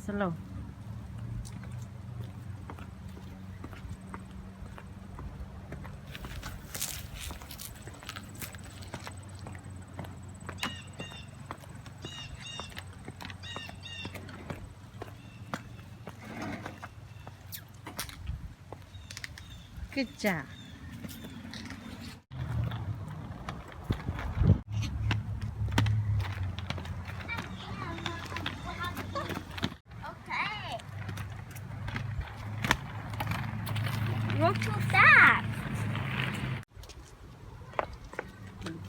slow. Good job. Okay. You're too fast.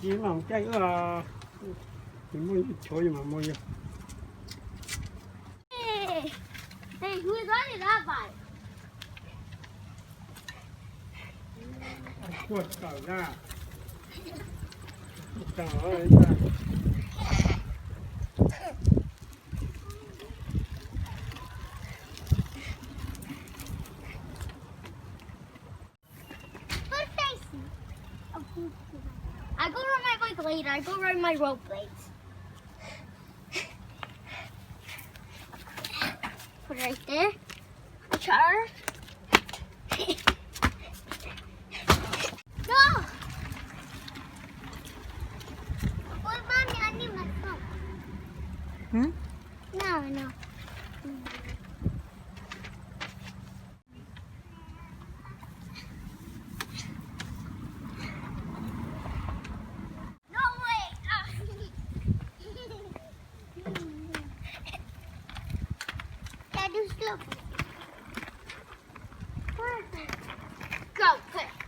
chỉ mà cái thì mua chơi mà mua Hey, hey, who's running that bike? quật cởi ra trời ơi ra Good Stacy. I go ride my bike later. I go ride my rope blades. Put it right there. Char. No. Well, mommy, I need my phone. Hmm? No. No way. Dad, do slow. Perfect. Go, push.